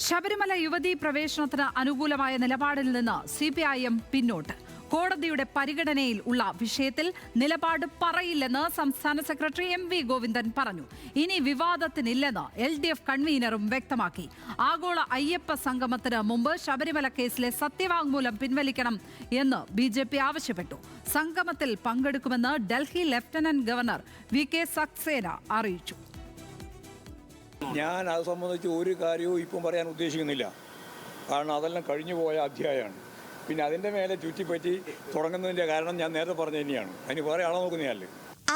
ശബരിമല യുവതീ പ്രവേശനത്തിന് അനുകൂലമായ നിലപാടിൽ നിന്ന് CPIM പിന്നോട്ട്. കോടതിയുടെ പരിഗണനയിൽ ഉള്ള വിഷയത്തിൽ നിലപാട് പറയില്ലെന്ന് സംസ്ഥാന സെക്രട്ടറി MV ഗോവിന്ദൻ പറഞ്ഞു. ഇനി വിവാദത്തിനില്ലെന്ന് LDF കൺവീനറും വ്യക്തമാക്കി. ആഗോള അയ്യപ്പ സംഗമത്തിന് മുമ്പ് ശബരിമല കേസിലെ സത്യവാങ്മൂലം പിൻവലിക്കണം എന്ന് BJP ആവശ്യപ്പെട്ടു. സംഗമത്തിൽ പങ്കെടുക്കുമെന്ന് Delhi lieutenant governor VK Saxena അറിയിച്ചു. ഞാൻ അത് സംബന്ധിച്ച് ഒരു കാര്യവും ഇപ്പം പറയാൻ ഉദ്ദേശിക്കുന്നില്ല. കാരണം അതെല്ലാം കഴിഞ്ഞു പോയ അധ്യായമാണ്. പിന്നെ അതിൻ്റെ മേലെ ചുറ്റിപ്പറ്റി തുടങ്ങുന്നതിൻ്റെ കാരണം ഞാൻ നേരത്തെ പറഞ്ഞു തന്നെയാണ്. അതിന് വേറെ ആളെ നോക്കുന്നതല്ലേ.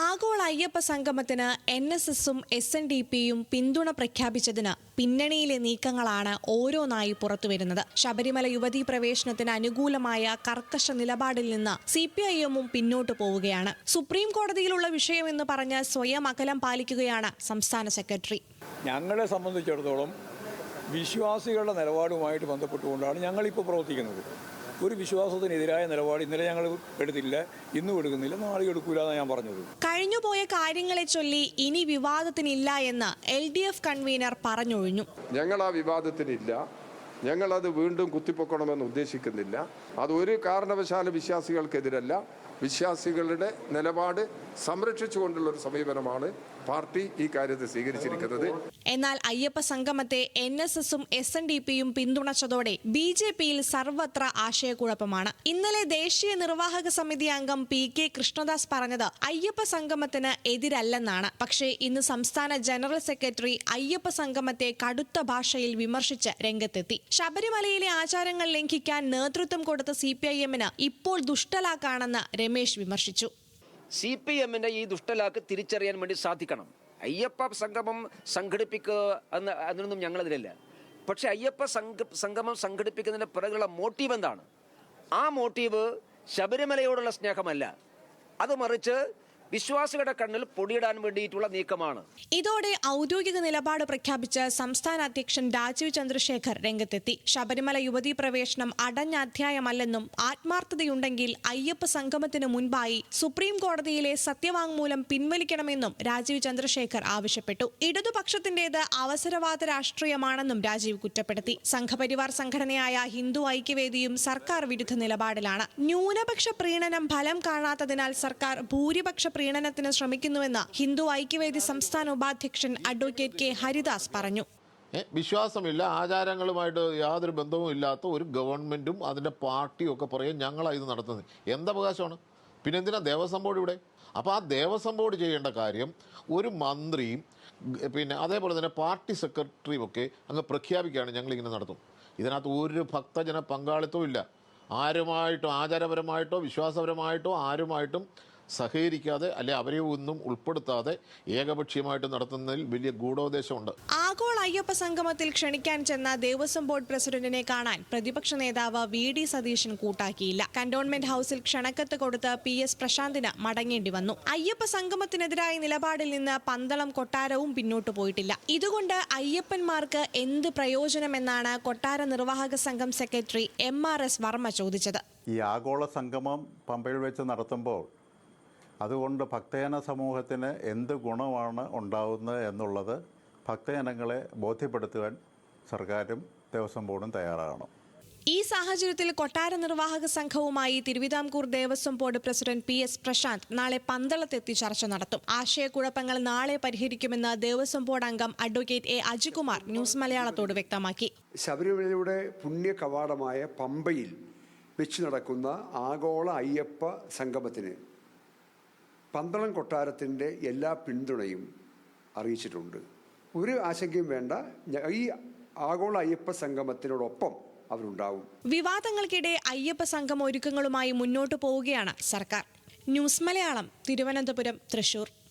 ആഗോള അയ്യപ്പ സംഗമത്തിന് NSSും SNDPയും പിന്തുണ പ്രഖ്യാപിച്ചതിന് പിന്നണിയിലെ നീക്കങ്ങളാണ് ഓരോന്നായി പുറത്തുവരുന്നത്. ശബരിമല യുവതീ പ്രവേശനത്തിന് അനുകൂലമായ കർക്കശ നിലപാടിൽ നിന്ന് CPIMും പിന്നോട്ടു പോവുകയാണ്. സുപ്രീം കോടതിയിലുള്ള വിഷയമെന്ന് പറഞ്ഞ് സ്വയം അകലം പാലിക്കുകയാണ് സംസ്ഥാന സെക്രട്ടറി. ഞങ്ങളെ സംബന്ധിച്ചിടത്തോളം വിശ്വാസികളുടെ നിലപാടുമായിട്ട് ബന്ധപ്പെട്ടുകൊണ്ടാണ് ഞങ്ങളിപ്പോൾ പ്രവർത്തിക്കുന്നത്. ഒരു വിശ്വാസത്തിനെതിരായ നിലപാട് ഇന്നലെ ഞങ്ങൾ എടുത്തില്ല, ഇന്നും എടുക്കുന്നില്ല, നാളെ എടുക്കൂല എന്നാണ് ഞാൻ പറഞ്ഞത്. കഴിഞ്ഞുപോയ കാര്യങ്ങളെ ചൊല്ലി ഇനി വിവാദത്തിനില്ല എന്ന് LDF കൺവീനർ പറഞ്ഞൊഴിഞ്ഞു. ഞങ്ങൾ ആ വിവാദത്തിനില്ല, ഞങ്ങളത് വീണ്ടും കുത്തിപ്പൊക്കണമെന്ന് ഉദ്ദേശിക്കുന്നില്ല. അതൊരു കാരണവശാലും വിശ്വാസികൾക്കെതിരല്ല. വിശ്വാസികളുടെ നിലപാട് സംരക്ഷിച്ചുകൊണ്ടുള്ള ഒരു സമീപനമാണ് പാർട്ടി ഈ കാര്യത്തിൽ സ്വീകരിച്ചിരിക്കുന്നത്. എന്നാൽ അയ്യപ്പ സംഗമത്തെ NSSും SNDPയും പിന്തുണച്ചതോടെ BJPയിൽ സർവത്ര ആശയക്കുഴപ്പമാണ്. ഇന്നലെ ദേശീയ നിർവാഹക സമിതി അംഗം PK കൃഷ്ണദാസ് പറഞ്ഞത് അയ്യപ്പ സംഗമത്തിന് എതിരല്ലെന്നാണ്. പക്ഷേ ഇന്ന് സംസ്ഥാന ജനറൽ സെക്രട്ടറി അയ്യപ്പ സംഗമത്തെ കടുത്ത ഭാഷയിൽ വിമർശിച്ച് രംഗത്തെത്തി. ശബരിമലയിലെ ആചാരങ്ങൾ ലംഘിക്കാൻ നേതൃത്വം കൊടുത്ത CPIMന് ഇപ്പോൾ ദുഷ്ടലാക്കാണെന്ന് രമേശ് വിമർശിച്ചു. CPIMന്റെ ഈ ദുഷ്ടലാക്ക് തിരിച്ചറിയാൻ വേണ്ടി സാധിക്കണം. അയ്യപ്പ സംഗമം സംഘടിപ്പിക്കുക അതിനൊന്നും ഞങ്ങളതിലല്ല. പക്ഷെ അയ്യപ്പ സംഗമം സംഘടിപ്പിക്കുന്നതിന് പിറകുള്ള മോട്ടീവ് എന്താണ്? ആ മോട്ടീവ് ശബരിമലയോടുള്ള സ്നേഹമല്ല, അത് മറിച്ച് വിശ്വാസികളുടെ കണ്ണിൽ പൊടിയിടാൻ വേണ്ടിയിട്ടുള്ള നീക്കമാണ്. ഇതോടെ ഔദ്യോഗിക നിലപാട് പ്രഖ്യാപിച്ച് സംസ്ഥാന അധ്യക്ഷൻ രാജീവ് ചന്ദ്രശേഖർ രംഗത്തെത്തി. ശബരിമല യുവതീ പ്രവേശനം അടഞ്ഞ അധ്യായമല്ലെന്നും ആത്മാർത്ഥതയുണ്ടെങ്കിൽ അയ്യപ്പ സംഗമത്തിന് മുൻപായി സുപ്രീം കോടതിയിലെ സത്യവാങ്മൂലം പിൻവലിക്കണമെന്നും രാജീവ് ചന്ദ്രശേഖർ ആവശ്യപ്പെട്ടു. ഇടതുപക്ഷത്തിന്റേത് അവസരവാദ രാഷ്ട്രീയമാണെന്നും രാജീവ് കുറ്റപ്പെടുത്തി. സംഘപരിവാർ സംഘടനയായ ഹിന്ദു ഐക്യവേദിയും സർക്കാർ വിരുദ്ധ നിലപാടിലാണ്. ന്യൂനപക്ഷ പ്രീണനം ഫലം കാണാത്തതിനാൽ സർക്കാർ ഭൂരിപക്ഷ പ്രീണനത്തിന് ശ്രമിക്കുന്നുവെന്ന് ഹിന്ദു ഐക്യവേദി സംസ്ഥാന ഉപാധ്യക്ഷൻ അഡ്വക്കേറ്റ് K ഹരിദാസ് പറഞ്ഞു. വിശ്വാസമില്ല, ആചാരങ്ങളുമായിട്ട് യാതൊരു ബന്ധവും ഇല്ലാത്ത ഒരു ഗവൺമെന്റും അതിൻ്റെ പാർട്ടിയും ഒക്കെ പറയും ഞങ്ങളാണ് ഇത് നടത്തുന്നത്. എന്തവകാശമാണ്? പിന്നെ എന്തിനാ ദേവസ്വം ബോർഡ് ഇവിടെ? അപ്പോൾ ആ ദേവസ്വം ബോർഡ് ചെയ്യേണ്ട കാര്യം ഒരു മന്ത്രിയും പിന്നെ അതേപോലെ തന്നെ പാർട്ടി സെക്രട്ടറിയും ഒക്കെ അങ്ങ് പ്രഖ്യാപിക്കുകയാണ് ഞങ്ങളിങ്ങനെ നടത്തും. ഇതിനകത്ത് ഒരു ഭക്തജന പങ്കാളിത്തവും ഇല്ല. ആരുമായിട്ടോ ആചാരപരമായിട്ടോ വിശ്വാസപരമായിട്ടോ ആരുമായിട്ടും സഹകരിക്കാതെ അല്ലെ അവരെ ഒന്നും ഉൾപ്പെടുത്താതെ ഏകപക്ഷീയമായിട്ട് നടത്തുന്നതിൽ വലിയ ഗൂഢോദ്ദേശമുണ്ട്. ആഗോള അയ്യപ്പ സംഗമത്തിൽ ക്ഷണിക്കാൻ ചെന്ന ദേവസ്വം ബോർഡ് പ്രസിഡന്റിനെ കാണാൻ പ്രതിപക്ഷ നേതാവ് VD സതീശൻ കൂട്ടാക്കിയില്ല. കന്റോൺമെന്റ് ഹൌസിൽ ക്ഷണക്കത്ത് കൊടുത്ത് PS പ്രശാന്തിന് മടങ്ങേണ്ടി വന്നു. അയ്യപ്പ സംഗമത്തിനെതിരായ നിലപാടിൽ നിന്ന് പന്തളം കൊട്ടാരവും പിന്നോട്ടു പോയിട്ടില്ല. ഇതുകൊണ്ട് അയ്യപ്പന്മാർക്ക് എന്ത് പ്രയോജനമെന്നാണ് കൊട്ടാര നിർവാഹക സംഘം സെക്രട്ടറി MRS വർമ്മ ചോദിച്ചത്. ഈ ആഗോള സംഗമം പമ്പയിൽ വെച്ച് നടത്തുമ്പോൾ അതുകൊണ്ട് ഭക്തജന സമൂഹത്തിന് എന്ത് ഗുണമാണ് ഉണ്ടാവുന്നത് എന്നുള്ളത് ഭക്തജനങ്ങളെ ബോധ്യപ്പെടുത്തുവാൻ സർക്കാരും ദേവസ്വം ബോർഡും തയ്യാറാകണം. ഈ സാഹചര്യത്തിൽ കൊട്ടാര നിർവാഹക സംഘവുമായി Thiruvithamkoor Devaswom board president PS Prashanth നാളെ പന്തളത്തെത്തി ചർച്ച നടത്തും. ആശയക്കുഴപ്പങ്ങൾ നാളെ പരിഹരിക്കുമെന്ന് ദേവസ്വം ബോർഡ് അംഗം അഡ്വക്കേറ്റ് A അജികുമാർ ന്യൂസ് മലയാളത്തോട് വ്യക്തമാക്കി. ശബരിമലയുടെ പുണ്യ കവാടമായ പമ്പയിൽ വെച്ച് നടക്കുന്ന ആഗോള അയ്യപ്പ സംഗമത്തിന് പന്തളം കൊട്ടാരത്തിൻ്റെ എല്ലാ പിന്തുണയും അറിയിച്ചിട്ടുണ്ട്. ഒരു ആശങ്കയും വേണ്ട, ഈ ആഗോള അയ്യപ്പ സംഗമത്തിനോടൊപ്പം അവരുണ്ടാവും. വിവാദങ്ങൾക്കിടെ അയ്യപ്പ സംഗമ ഒരുക്കങ്ങളുമായി മുന്നോട്ടു പോവുകയാണ് സർക്കാർ. ന്യൂസ് മലയാളം, തിരുവനന്തപുരം, തൃശൂർ.